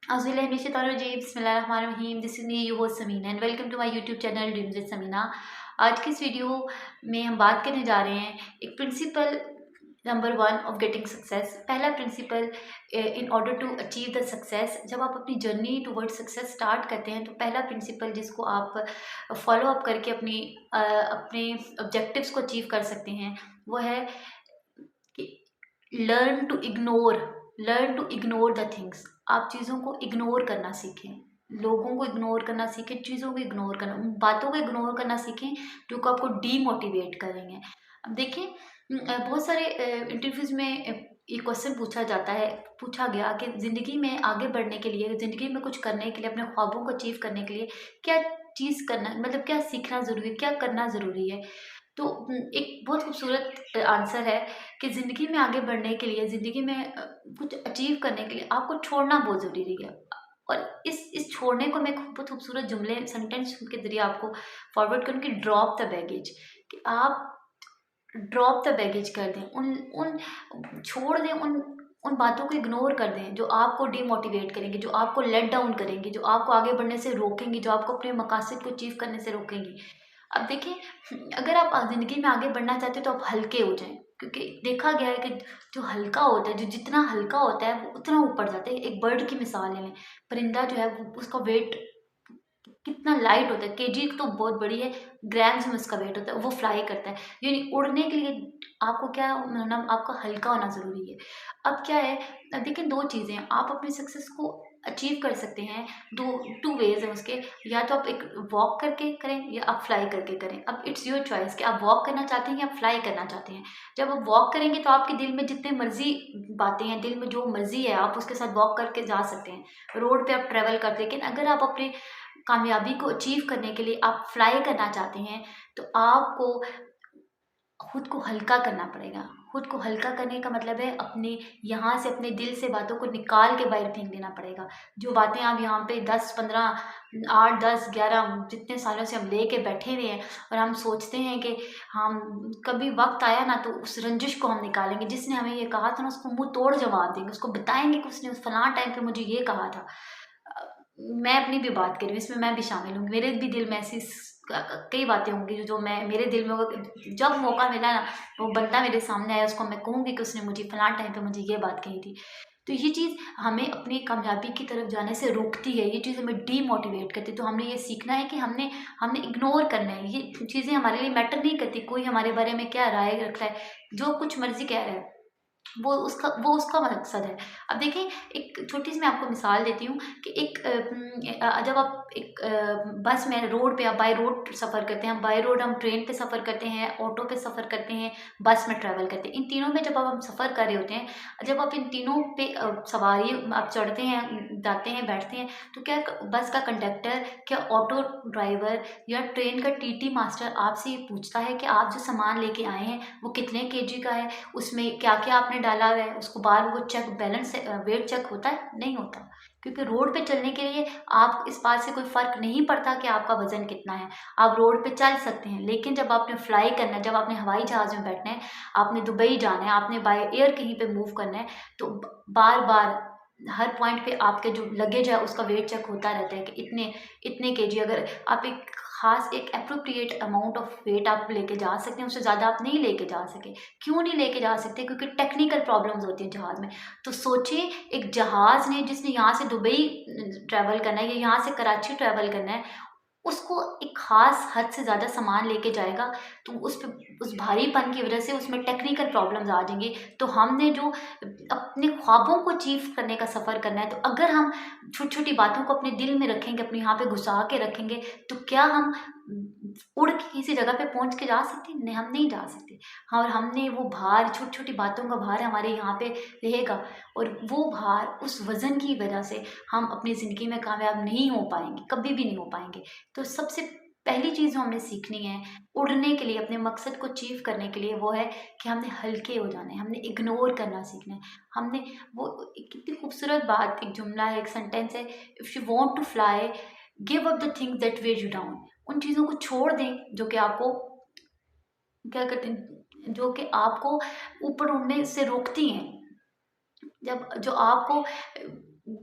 बिस्मिल्लाहिर्रहमानिर्रहीम, this is me your host Samina and welcome to my YouTube channel dreams with Samina. आज की इस video में हम बात करने जा रहे हैं एक principle number one of getting success. पहला principle, in order to achieve the success, जब आप अपनी जर्नी टुवर्ड सक्सेस स्टार्ट करते हैं तो पहला प्रिंसिपल जिसको आप फॉलो अप करके अपने ऑब्जेक्टिव्स को अचीव कर सकते हैं वो है कि learn to ignore the things. आप चीज़ों को इग्नोर करना सीखें, लोगों को इग्नोर करना सीखें, चीज़ों को इग्नोर करना, उन बातों को इग्नोर करना सीखें जो कि आपको डीमोटिवेट करेंगे। अब देखिए, बहुत सारे इंटरव्यूज़ में ये क्वेश्चन पूछा गया कि ज़िंदगी में आगे बढ़ने के लिए, ज़िंदगी में कुछ करने के लिए, अपने ख्वाबों को अचीव करने के लिए क्या चीज़ करना, मतलब क्या सीखना ज़रूरी है, क्या करना ज़रूरी है। तो एक बहुत खूबसूरत आंसर है कि ज़िंदगी में आगे बढ़ने के लिए, ज़िंदगी में कुछ अचीव करने के लिए आपको छोड़ना बहुत ज़रूरी है। और इस छोड़ने को मैं बहुत खूबसूरत जुमले, सेंटेंस के ज़रिए आपको फॉरवर्ड करूँ कि ड्रॉप द बैगेज, कि आप ड्रॉप द बैगेज कर दें, उन उन छोड़ दें, उन बातों को इग्नोर कर दें जो आपको डिमोटिवेट करेंगे, जो आपको लेट डाउन करेंगी, जो आपको आगे बढ़ने से रोकेंगी, जो आपको अपने मकासद को अचीव करने से रोकेंगी। अब देखिए, अगर आप ज़िंदगी में आगे बढ़ना चाहते हो तो आप हल्के हो जाएँ, क्योंकि देखा गया है कि जो हल्का होता है, जो जितना हल्का होता है वो उतना ऊपर जाता है। एक बर्ड की मिसाल ले लें, परिंदा जो है वो उसका वेट कितना लाइट होता है, केजी तो बहुत बड़ी है, ग्राम्स में उसका वेट होता है, वो फ्लाई करता है। यानी उड़ने के लिए आपको क्या होना, आपका हल्का होना ज़रूरी है। अब क्या है, अब देखिए 2 चीज़ें हैं, आप अपनी सक्सेस को अचीव कर सकते हैं, 2 वेज़ हैं उसके। या तो आप एक वॉक करके करें या आप फ्लाई करके करें। अब इट्स योर चॉइस कि आप वॉक करना चाहते हैं या आप फ्लाई करना चाहते हैं। जब आप वॉक करेंगे तो आपके दिल में जितने मर्ज़ी बातें हैं, दिल में जो मर्ज़ी है, आप उसके साथ वॉक करके जा सकते हैं। रोड पे आप ट्रैवल करते हैं, लेकिन अगर आप अपने कामयाबी को अचीव करने के लिए आप फ्लाई करना चाहते हैं तो आपको खुद को हल्का करना पड़ेगा। खुद को हल्का करने का मतलब है अपने यहाँ से, अपने दिल से बातों को निकाल के बाहर फेंक देना पड़ेगा। जो बातें आप यहाँ पे 10 15 8 10 11 जितने सालों से हम लेके बैठे हुए हैं और हम सोचते हैं कि हम कभी वक्त आया ना तो उस रंजिश को हम निकालेंगे, जिसने हमें ये कहा था ना उसको मुंह तोड़ जवाब देंगे, उसको बताएंगे कि उसने उस फलां टाइम पे मुझे ये कहा था। मैं अपनी भी बात कर रही हूँ, इसमें मैं भी शामिल हूँ। मेरे भी दिल में ऐसी कई बातें होंगी जो मैं, मेरे दिल में होगा कि जब मौका मिला ना, वो बंदा मेरे सामने आया, उसको मैं कहूँगी कि उसने मुझे फलां टाइम पे मुझे ये बात कही थी। तो ये चीज़ हमें अपनी कामयाबी की तरफ जाने से रोकती है, ये चीज़ हमें डीमोटिवेट करती है। तो हमने ये सीखना है कि हमने हमने इग्नोर करना है, ये चीज़ें हमारे लिए मैटर नहीं करती, कोई हमारे बारे में क्या राय रखता है, जो कुछ मर्ज़ी कह रहा है, वो उसका मकसद है। अब देखिए, एक छोटी-सी मैं आपको मिसाल देती हूँ कि जब आप एक बस में, रोड पे आप बाय रोड सफ़र करते हैं, बाय रोड हम ट्रेन पे सफ़र करते हैं, ऑटो पे सफ़र करते हैं, बस में ट्रैवल करते हैं। इन तीनों में जब हम सफ़र कर रहे होते हैं, जब आप इन तीनों पे सवारी आप चढ़ते हैं, जाते हैं, बैठते हैं, तो क्या बस का कंडक्टर, क्या ऑटो ड्राइवर या ट्रेन का टीटी मास्टर आपसे ये पूछता है कि आप जो सामान लेके आए हैं वो कितने केजी का है, उसमें क्या-क्या आपने डाला हुआ है, उसको बार वो चेक, बैलेंस वेट चेक होता है? नहीं होता। क्योंकि रोड पे चलने के लिए आप इस बात से कोई फ़र्क नहीं पड़ता कि आपका वज़न कितना है। आप रोड पे चल सकते हैं, लेकिन जब आपने फ्लाई करना है, जब आपने हवाई जहाज़ में बैठना है, आपने दुबई जाना है, आपने बाय एयर कहीं पे मूव करना है, तो बार-बार हर पॉइंट पे आपके जो लगेज है उसका वेट चेक होता रहता है कि इतने इतने केजी। अगर आप एक ख़ास, एक एप्रोप्रिएट अमाउंट ऑफ वेट आप लेके जा सकते हैं, उससे ज़्यादा आप नहीं लेके जा सके। क्यों नहीं लेके जा सकते? क्योंकि टेक्निकल प्रॉब्लम्स होती हैं जहाज़ में। तो सोचिए, एक जहाज़ ने, जिसने यहाँ से दुबई ट्रैवल करना है या यहाँ से कराची ट्रैवल करना है, उसको एक ख़ास हद से ज़्यादा सामान लेके जाएगा, तो उस भारीपन की वज़ह से उसमें टेक्निकल प्रॉब्लम्स आ जाएँगी। तो हमने जो अपने ख्वाबों को अचीव करने का सफ़र करना है, तो अगर हम छोटी-छोटी बातों को अपने दिल में रखेंगे, अपने यहाँ पे घुसा के रखेंगे, तो क्या हम उड़ के किसी जगह पे पहुँच के जा सकते हैं? नहीं, हम नहीं जा सकते। हाँ, और हमने वो भार, छोटी-छोटी बातों का भार हमारे यहाँ पे रहेगा, और वो भार, उस वज़न की वज़ह से हम अपनी ज़िंदगी में कामयाब नहीं हो पाएँगे, कभी भी नहीं हो पाएँगे। तो सबसे पहली चीज़ जो हमने सीखनी है उड़ने के लिए, अपने मकसद को अचीव करने के लिए, वो है कि हमने हल्के हो जाना है, हमने इग्नोर करना सीखना है। हमने वो एक कितनी खूबसूरत बात, एक जुमला है, एक सेंटेंस है, if you want to fly, give up the things that weigh you down. उन चीज़ों को छोड़ दें जो कि आपको क्या कहते हैं, जो कि आपको ऊपर उड़ने से रोकती हैं। जब जो आपको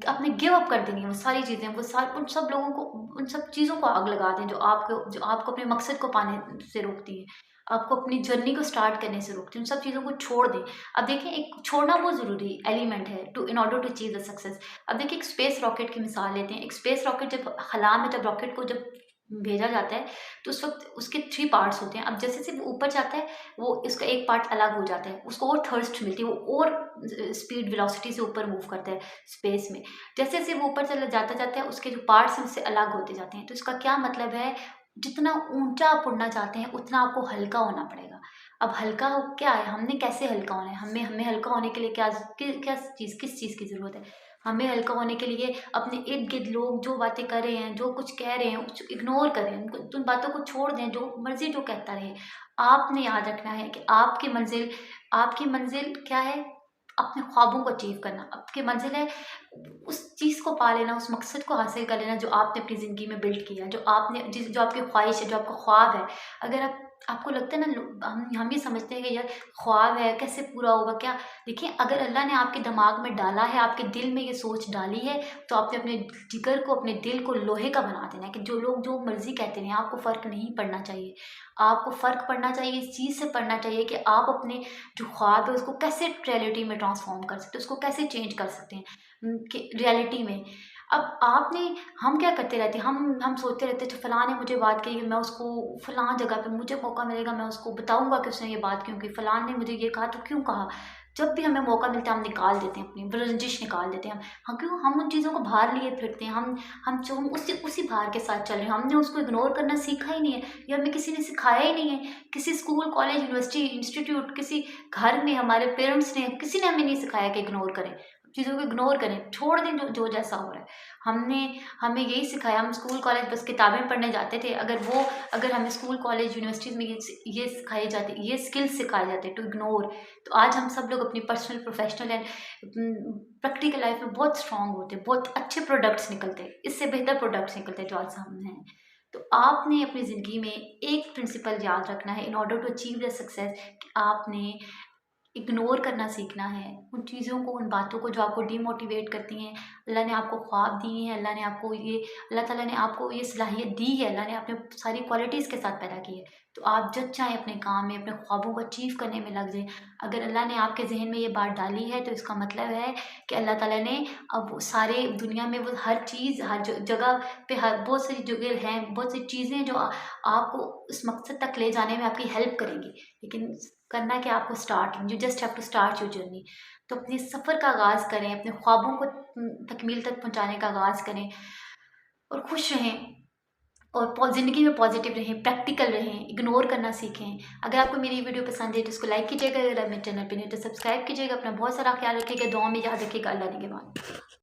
अपने गिव अप कर देंगे वो सारी चीज़ें, उन सब लोगों को, उन सब चीज़ों को आग लगा दें जो आपको अपने मकसद को पाने से रोकती हैं, आपको अपनी जर्नी को स्टार्ट करने से रोकती हैं, उन सब चीज़ों को छोड़ दें। अब देखिए, एक छोड़ना बहुत ज़रूरी एलिमेंट है to in order to achieve the success. अब देखिए, एक स्पेस रॉकेट की मिसाल लेते हैं। एक स्पेस रॉकेट जब खला में, जब रॉकेट को जब भेजा जाता है, तो उस वक़्त उसके 3 पार्ट्स होते हैं। अब जैसे-जैसे वो ऊपर जाता है, वो इसका एक पार्ट अलग हो जाता है, उसको और थर्स्ट मिलती है, वो और स्पीड वेलोसिटी से ऊपर मूव करता है स्पेस में। जैसे-जैसे वो ऊपर चला जाता-जाता है, उसके जो पार्ट्स हैं उससे अलग होते जाते हैं। तो इसका क्या मतलब है, जितना ऊँचा आप उड़ना चाहते हैं, उतना आपको हल्का होना पड़ेगा। अब हल्का हो क्या है, हमने कैसे हल्का होना है? हमें हमें हल्का होने के लिए किस चीज़ की ज़रूरत है? हमें हल्का होने के लिए अपने इर्द-गिर्द लोग जो बातें कर रहे हैं, जो कुछ कह रहे हैं, उस इग्नोर करें, उन बातों को छोड़ दें, जो मर्ज़ी जो कहता रहे। आपने याद रखना है कि आपकी मंज़िल क्या है? अपने ख्वाबों को अचीव करना। आपकी मंज़िल है उस चीज़ को पा लेना, उस मकसद को हासिल कर लेना जो आपने अपनी ज़िंदगी में बिल्ड किया, जो आपकी ख्वाहिश है, जो आपका ख्वाब है। अगर आपको लगता है ना, हम ये समझते हैं कि यार ख्वाब है, कैसे पूरा होगा क्या? देखिए, अगर अल्लाह ने आपके दिमाग में डाला है, आपके दिल में ये सोच डाली है, तो आपने अपने जिगर को, अपने दिल को लोहे का बना देना है कि जो लोग जो मर्ज़ी कहते रहें, आपको फ़र्क नहीं पड़ना चाहिए। आपको फ़र्क पड़ना चाहिए, इस चीज़ से पड़ना चाहिए कि आप अपने जो ख्वाब है उसको कैसे रियलिटी में ट्रांसफ़ॉर्म कर सकते हैं, उसको कैसे चेंज कर सकते हैं, कि रियलिटी में। अब आपने हम क्या करते रहते हैं, हम सोचते रहते हैं, अच्छा फलाँ ने मुझे बात कही, मैं उसको फलाँ जगह पे मुझे मौका मिलेगा, मैं उसको बताऊँगा कि उसने ये बात क्यों की, फलाँ ने मुझे ये कहा तो क्यों कहा। जब भी हमें मौका मिलता है हम निकाल देते हैं, अपनी रंजिश निकाल देते हैं हम। क्यों हम उन चीज़ों को भार लिए फिरते हैं, हम उसी भार के साथ चल रहे हैं, हमने उसको इग्नोर करना सीखा ही नहीं है, ये हमें किसी ने सिखाया ही नहीं है। किसी स्कूल, कॉलेज, यूनिवर्सिटी, इंस्टीट्यूट, किसी घर में हमारे पेरेंट्स ने, किसी ने हमें नहीं सिखाया कि इग्नोर करें, चीज़ों को इग्नोर करें, छोड़ दें जो जो जैसा हो रहा है। हमने हमें यही सिखाया, हम स्कूल, कॉलेज बस किताबें पढ़ने जाते थे। अगर हमें स्कूल, कॉलेज, यूनिवर्सिटीज़ में ये सिखाई जाती, ये स्किल्स सिखाए जाते टू इग्नोर, तो आज हम सब लोग अपनी personal, professional and practical life में बहुत स्ट्रॉन्ग होते, बहुत अच्छे प्रोडक्ट्स निकलते, इससे बेहतर प्रोडक्ट्स निकलते जो आज सामने हैं। तो आपने अपनी ज़िंदगी में एक प्रिंसिपल याद रखना है in order to achieve the success, कि आपने इग्नोर करना सीखना है, उन चीज़ों को, उन बातों को जो आपको डिमोटिवेट करती हैं। अल्लाह ने आपको ख्वाब दिए हैं, अल्लाह ताला ने आपको ये सलाहियत दी है, अल्लाह ने आपने सारी क्वालिटीज़ के साथ पैदा की है। तो आप जब चाहें अपने काम में, अपने ख्वाबों को अचीव करने में लग जाएँ। अगर अल्लाह ने आपके ज़हन में ये बात डाली है, तो इसका मतलब है कि अल्लाह ताला ने अब वो सारे दुनिया में वो हर चीज़, हर जगह पे, हर बहुत सारी जगह हैं, बहुत सी चीज़ें जो आपको उस मकसद तक ले जाने में आपकी हेल्प करेंगी। लेकिन करना क्या, आपको start, you just have to start your journey. तो अपने सफ़र का आगाज़ करें, अपने ख्वाबों को तकमील तक पहुँचाने का आगाज़ करें, और खुश रहें, और ज़िंदगी में पॉजिटिव रहें, प्रैक्टिकल रहें, इग्नोर करना सीखें। अगर आपको मेरी वीडियो पसंद है तो इसको लाइक कीजिएगा, अगर आप मेरे चैनल पे नहीं तो सब्सक्राइब कीजिएगा। अपना बहुत सारा ख्याल रखिएगा, दुआ में याद रखिएगा। अल्लाह ने के बाद।